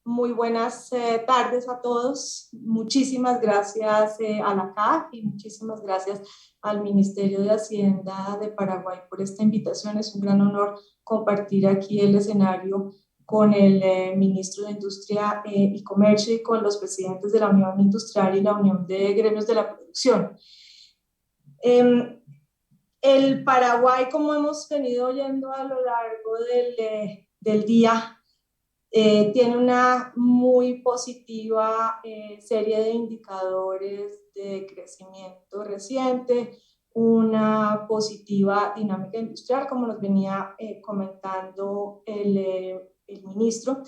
Muy buenas tardes a todos. Muchísimas gracias a la CAF y muchísimas gracias al Ministerio de Hacienda de Paraguay por esta invitación. Es un gran honor compartir aquí el escenario con el Ministro de Industria y Comercio y con los presidentes de la Unión Industrial y la Unión de Gremios de la Producción. El Paraguay, como hemos venido oyendo a lo largo del día, tiene una muy positiva serie de indicadores de crecimiento reciente, una positiva dinámica industrial, como nos venía comentando el ministro.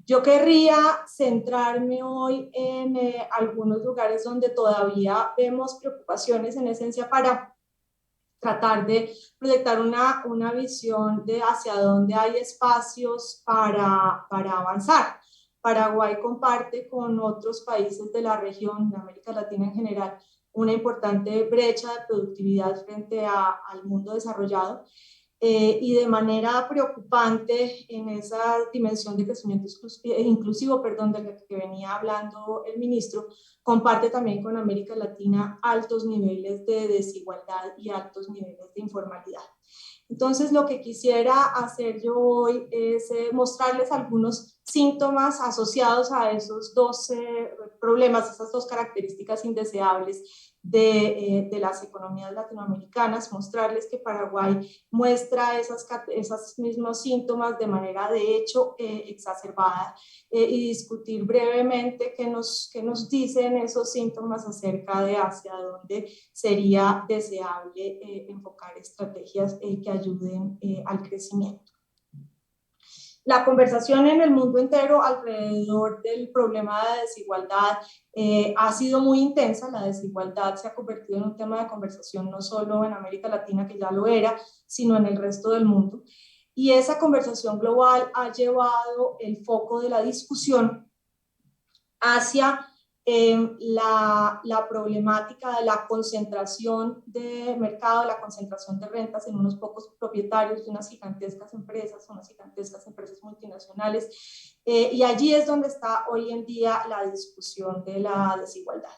Yo querría centrarme hoy en algunos lugares donde todavía vemos preocupaciones en esencia para tratar de proyectar una visión de hacia dónde hay espacios para avanzar. Paraguay comparte con otros países de la región, de América Latina en general, una importante brecha de productividad frente al mundo desarrollado. Y de manera preocupante en esa dimensión de crecimiento inclusivo, de la que venía hablando el ministro, comparte también con América Latina altos niveles de desigualdad y altos niveles de informalidad. Entonces, lo que quisiera hacer yo hoy es mostrarles algunos síntomas asociados a esos dos problemas, esas dos características indeseables de las economías latinoamericanas, mostrarles que Paraguay muestra esos mismos síntomas de manera de hecho exacerbada y discutir brevemente qué nos dicen esos síntomas acerca de hacia dónde sería deseable enfocar estrategias que ayuden al crecimiento. La conversación en el mundo entero alrededor del problema de desigualdad ha sido muy intensa. La desigualdad se ha convertido en un tema de conversación no solo en América Latina, que ya lo era, sino en el resto del mundo. Y esa conversación global ha llevado el foco de la discusión hacia la problemática de la concentración de mercado, la concentración de rentas en unos pocos propietarios de unas gigantescas empresas multinacionales, y allí es donde está hoy en día la discusión de la desigualdad.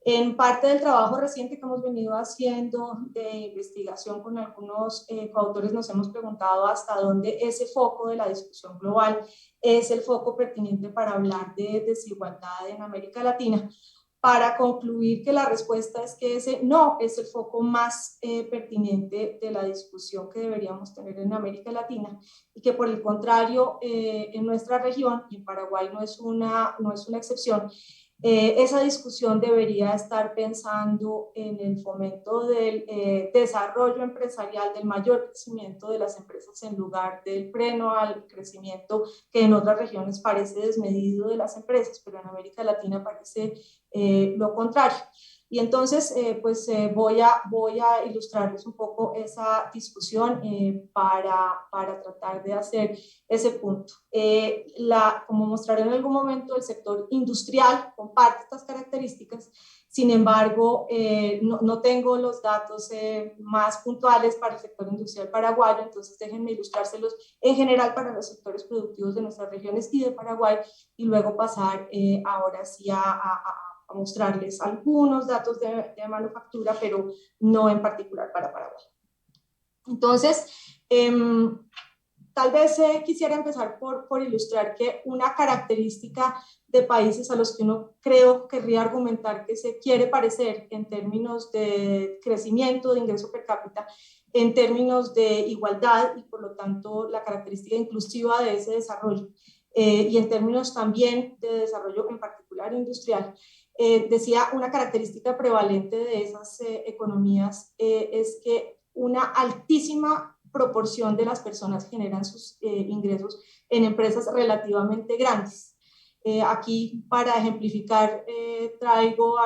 En parte del trabajo reciente que hemos venido haciendo de investigación con algunos coautores nos hemos preguntado hasta dónde ese foco de la discusión global es el foco pertinente para hablar de desigualdad en América Latina, para concluir que la respuesta es que ese no es el foco más pertinente de la discusión que deberíamos tener en América Latina y que por el contrario en nuestra región, y en Paraguay no es una excepción, esa discusión debería estar pensando en el fomento del desarrollo empresarial, del mayor crecimiento de las empresas en lugar del freno al crecimiento que en otras regiones parece desmedido de las empresas, pero en América Latina parece lo contrario. Y entonces, voy a ilustrarles un poco esa discusión para tratar de hacer ese punto. Como mostraré en algún momento, el sector industrial comparte estas características. Sin embargo, no tengo los datos más puntuales para el sector industrial paraguayo, entonces déjenme ilustrárselos en general para los sectores productivos de nuestras regiones y de Paraguay, y luego pasar ahora sí a mostrarles algunos datos de manufactura, pero no en particular para Paraguay. Entonces, tal vez quisiera empezar por ilustrar que una característica de países a los que uno querría argumentar que se quiere parecer en términos de crecimiento, de ingreso per cápita, en términos de igualdad y por lo tanto la característica inclusiva de ese desarrollo, y en términos también de desarrollo en particular industrial. Decía, una característica prevalente de esas economías es que una altísima proporción de las personas generan sus ingresos en empresas relativamente grandes. Aquí, para ejemplificar, traigo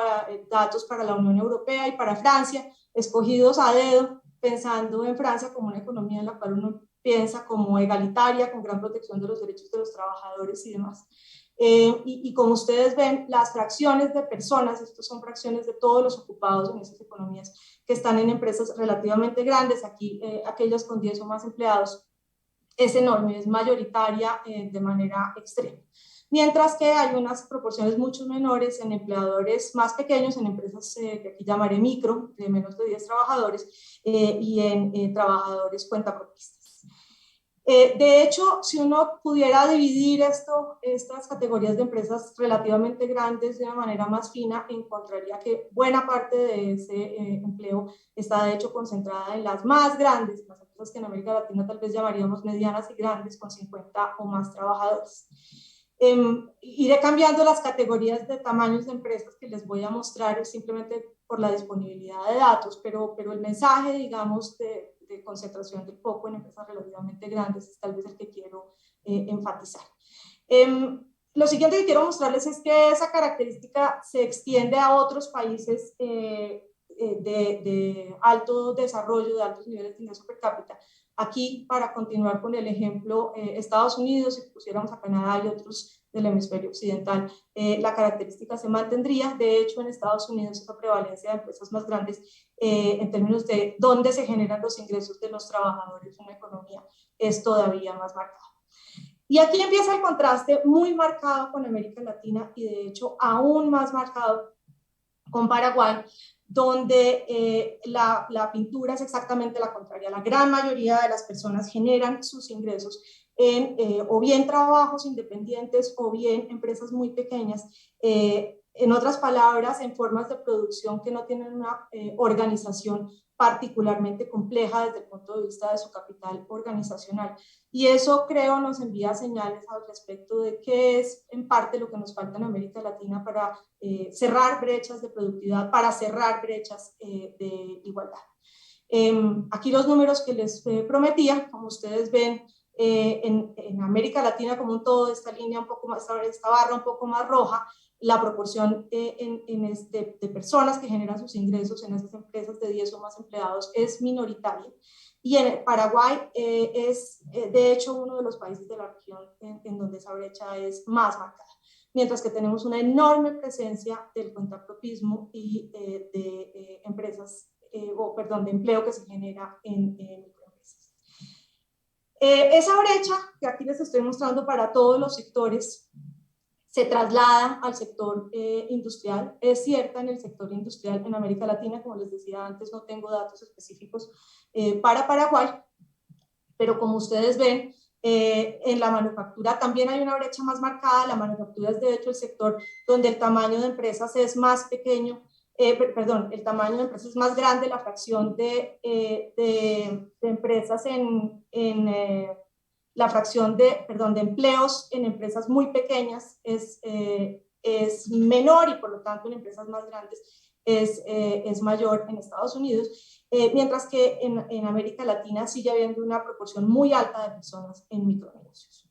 datos para la Unión Europea y para Francia, escogidos a dedo, pensando en Francia como una economía en la cual uno piensa como egalitaria, con gran protección de los derechos de los trabajadores y demás. Y como ustedes ven, las fracciones de personas, estos son fracciones de todos los ocupados en esas economías que están en empresas relativamente grandes, aquí aquellas con 10 o más empleados, es enorme, es mayoritaria de manera extrema. mientras que hay unas proporciones mucho menores en empleadores más pequeños, en empresas que aquí llamaré micro, de menos de 10 trabajadores, y en trabajadores cuentapropistas. De hecho, si uno pudiera dividir estas categorías de empresas relativamente grandes de una manera más fina, encontraría que buena parte de ese empleo está de hecho concentrada en las más grandes, las empresas que en América Latina tal vez llamaríamos medianas y grandes, con 50 o más trabajadores. Iré cambiando las categorías de tamaños de empresas que les voy a mostrar simplemente por la disponibilidad de datos, pero el mensaje, digamos, de concentración del foco en empresas relativamente grandes es tal vez el que quiero enfatizar. Lo siguiente que quiero mostrarles es que esa característica se extiende a otros países de alto desarrollo, de altos niveles de ingreso per cápita. Aquí, para continuar con el ejemplo, Estados Unidos, si pusiéramos a Canadá y otros del hemisferio occidental, la característica se mantendría. De hecho, en Estados Unidos esa prevalencia de empresas más grandes en términos de dónde se generan los ingresos de los trabajadores en una economía es todavía más marcada. Y aquí empieza el contraste muy marcado con América Latina y de hecho aún más marcado con Paraguay, donde la pintura es exactamente la contraria. La gran mayoría de las personas generan sus ingresos en o bien trabajos independientes o bien empresas muy pequeñas, en otras palabras, en formas de producción que no tienen una organización particularmente compleja desde el punto de vista de su capital organizacional. Y eso, creo, nos envía señales al respecto de qué es en parte lo que nos falta en América Latina para cerrar brechas de productividad, para cerrar brechas de igualdad. Aquí los números que les prometía, como ustedes ven, en América Latina como un todo, esta línea un poco más, esta barra un poco más roja, la proporción de personas que generan sus ingresos en esas empresas de 10 o más empleados es minoritaria. Y en Paraguay es, de hecho, uno de los países de la región en donde esa brecha es más marcada, mientras que tenemos una enorme presencia del cuentapropismo y de empresas, de empleo que se genera en microempresas. Esa brecha que aquí les estoy mostrando para todos los sectores se traslada al sector industrial. Es cierta en el sector industrial en América Latina, como les decía antes, no tengo datos específicos para Paraguay, pero como ustedes ven, en la manufactura también hay una brecha más marcada. La manufactura es de hecho el sector donde el tamaño de empresas es más pequeño, el tamaño de empresas es más grande, la fracción de empresas la fracción de empleos en empresas muy pequeñas es menor y por lo tanto en empresas más grandes es mayor en Estados Unidos, mientras que en América Latina sigue habiendo una proporción muy alta de personas en micronegocios.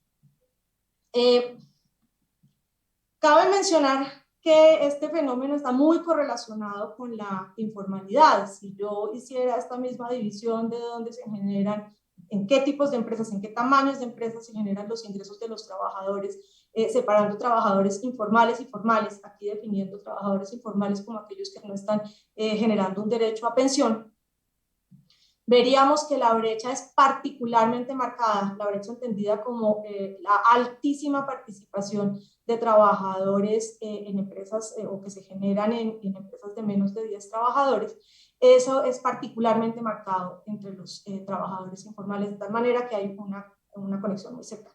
Cabe mencionar que este fenómeno está muy correlacionado con la informalidad. Si yo hiciera esta misma división de dónde se generan, en qué tipos de empresas, en qué tamaños de empresas se generan los ingresos de los trabajadores, separando trabajadores informales y formales, aquí definiendo trabajadores informales como aquellos que no están generando un derecho a pensión, veríamos que la brecha es particularmente marcada, la brecha entendida como la altísima participación de trabajadores en empresas o que se generan en empresas de menos de 10 trabajadores. Eso es particularmente marcado entre los trabajadores informales, de tal manera que hay una conexión muy cercana.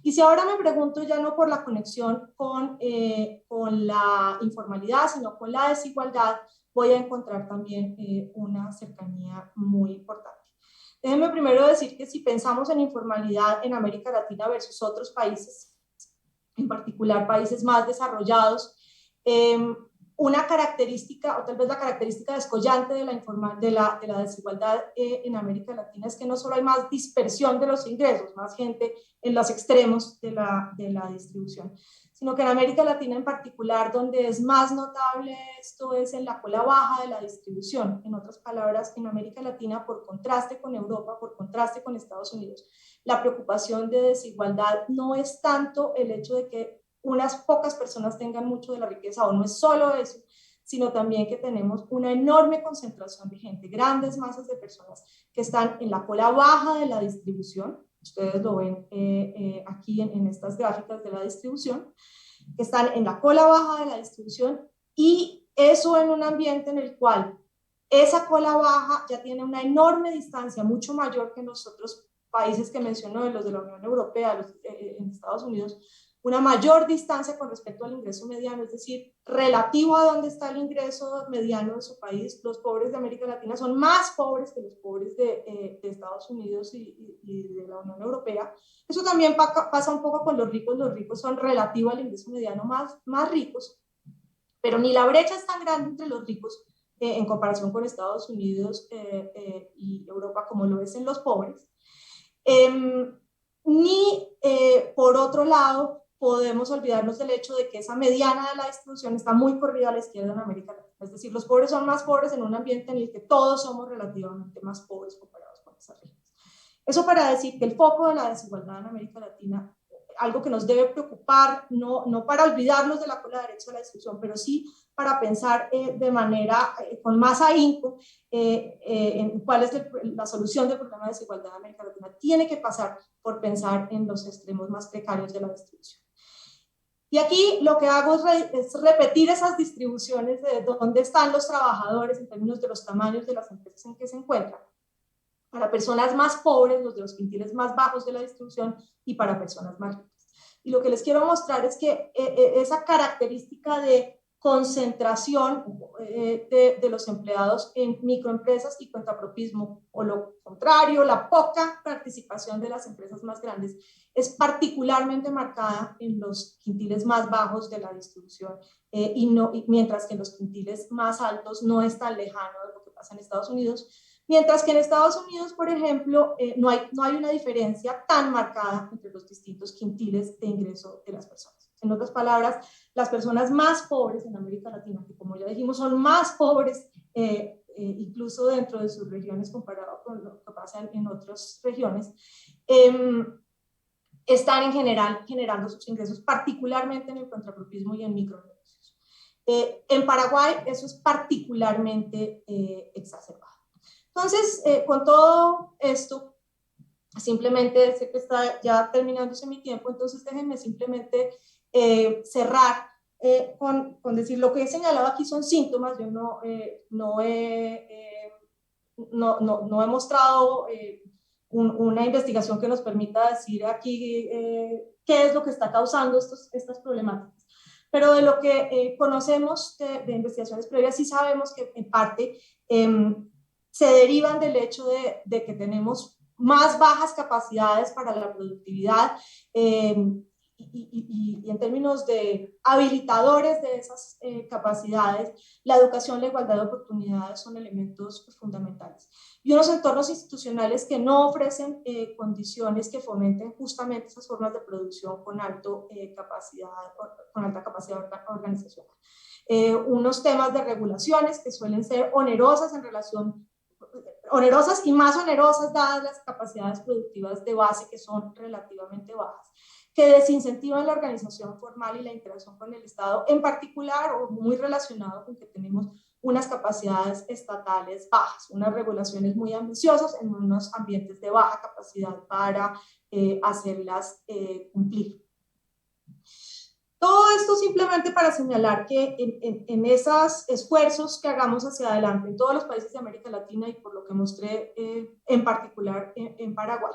Y si ahora me pregunto ya no por la conexión con la informalidad, sino con la desigualdad, voy a encontrar también una cercanía muy importante. Déjenme primero decir que si pensamos en informalidad en América Latina versus otros países, en particular países más desarrollados, una característica, o tal vez la característica descollante de la desigualdad en América Latina es que no solo hay más dispersión de los ingresos, más gente en los extremos de la distribución, sino que en América Latina en particular, donde es más notable esto es en la cola baja de la distribución. En otras palabras, en América Latina, por contraste con Europa, por contraste con Estados Unidos, la preocupación de desigualdad no es tanto el hecho de que unas pocas personas tengan mucho de la riqueza, o no es solo eso, sino también que tenemos una enorme concentración de gente, grandes masas de personas que están en la cola baja de la distribución, ustedes lo ven aquí en estas gráficas de la distribución, que están en la cola baja de la distribución, y eso en un ambiente en el cual esa cola baja ya tiene una enorme distancia, mucho mayor que en los otros países que mencionó, en los de la Unión Europea, en Estados Unidos, una mayor distancia con respecto al ingreso mediano, es decir, relativo a dónde está el ingreso mediano de su país. Los pobres de América Latina son más pobres que los pobres de Estados Unidos y de la Unión Europea. Eso también pasa un poco con los ricos son relativo al ingreso mediano más ricos, pero ni la brecha es tan grande entre los ricos en comparación con Estados Unidos y Europa como lo es en los pobres. Ni por otro lado podemos olvidarnos del hecho de que esa mediana de la distribución está muy corrida a la izquierda en América Latina. Es decir, los pobres son más pobres en un ambiente en el que todos somos relativamente más pobres comparados con esas regiones. Eso para decir que el foco de la desigualdad en América Latina, algo que nos debe preocupar, no para olvidarnos de la cola derecha de la discusión, pero sí para pensar de manera con más ahínco en cuál es la solución del problema de desigualdad en América Latina. Tiene que pasar por pensar en los extremos más precarios de la distribución. Y aquí lo que hago es repetir esas distribuciones de dónde están los trabajadores en términos de los tamaños de las empresas en que se encuentran, para personas más pobres, los de los quintiles más bajos de la distribución, y para personas más ricas. Y lo que les quiero mostrar es que esa característica de concentración de los empleados en microempresas y cuentapropismo, o lo contrario, la poca participación de las empresas más grandes, es particularmente marcada en los quintiles más bajos de la distribución, mientras que en los quintiles más altos no es tan lejano de lo que pasa en Estados Unidos. Mientras que en Estados Unidos, por ejemplo, no hay una diferencia tan marcada entre los distintos quintiles de ingreso de las personas. En otras palabras, las personas más pobres en América Latina, que como ya dijimos son más pobres incluso dentro de sus regiones comparado con lo que pasa en otras regiones, están en general generando sus ingresos, particularmente en el contrapropismo y en micronegocios. En Paraguay eso es particularmente exacerbado. Entonces, con todo esto, simplemente sé que está ya terminándose mi tiempo, entonces déjenme simplemente cerrar con decir lo que he señalado aquí son síntomas. Yo no he mostrado una investigación que nos permita decir aquí qué es lo que está causando estas problemáticas. Pero de lo que conocemos de investigaciones previas, sí sabemos que en parte se derivan del hecho de que tenemos más bajas capacidades para la productividad y en términos de habilitadores de esas capacidades, la educación, la igualdad de oportunidades son elementos fundamentales. Y unos entornos institucionales que no ofrecen condiciones que fomenten justamente esas formas de producción con alta capacidad organizacional. Unos temas de regulaciones que suelen ser onerosas y más onerosas dadas las capacidades productivas de base que son relativamente bajas, que desincentivan la organización formal y la interacción con el Estado, en particular o muy relacionado con que tenemos unas capacidades estatales bajas, unas regulaciones muy ambiciosas en unos ambientes de baja capacidad para hacerlas cumplir. Todo esto simplemente para señalar que en esos esfuerzos que hagamos hacia adelante en todos los países de América Latina, y por lo que mostré en particular en Paraguay,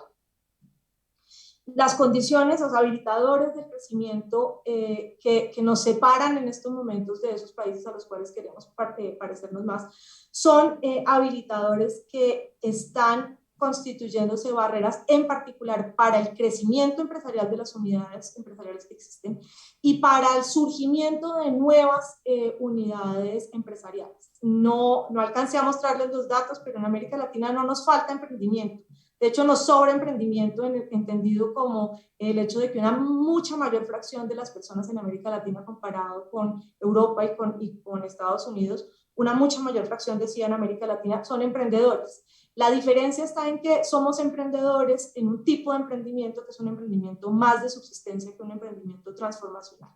las condiciones, los habilitadores del crecimiento que nos separan en estos momentos de esos países a los cuales queremos parecernos más, son habilitadores que están constituyéndose barreras, en particular para el crecimiento empresarial de las unidades empresariales que existen y para el surgimiento de nuevas unidades empresariales. No alcancé a mostrarles los datos, pero en América Latina no nos falta emprendimiento. De hecho, nos sobra emprendimiento entendido como el hecho de que una mucha mayor fracción de las personas en América Latina comparado con Europa y con Estados Unidos, una mucha mayor fracción, decía, en América Latina son emprendedores. La diferencia está en que somos emprendedores en un tipo de emprendimiento que es un emprendimiento más de subsistencia que un emprendimiento transformacional.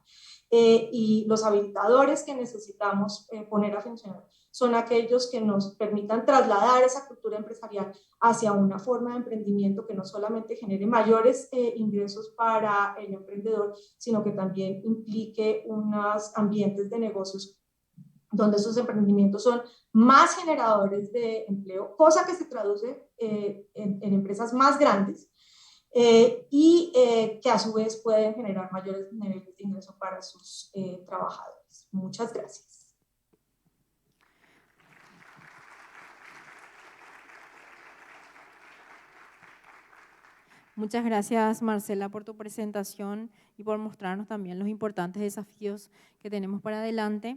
Y los habilitadores que necesitamos poner a funcionar son aquellos que nos permitan trasladar esa cultura empresarial hacia una forma de emprendimiento que no solamente genere mayores ingresos para el emprendedor, sino que también implique unos ambientes de negocios donde esos emprendimientos son más generadores de empleo, cosa que se traduce en empresas más grandes y que a su vez pueden generar mayores niveles de ingreso para sus trabajadores. Muchas gracias. Muchas gracias, Marcela, por tu presentación y por mostrarnos también los importantes desafíos que tenemos para adelante.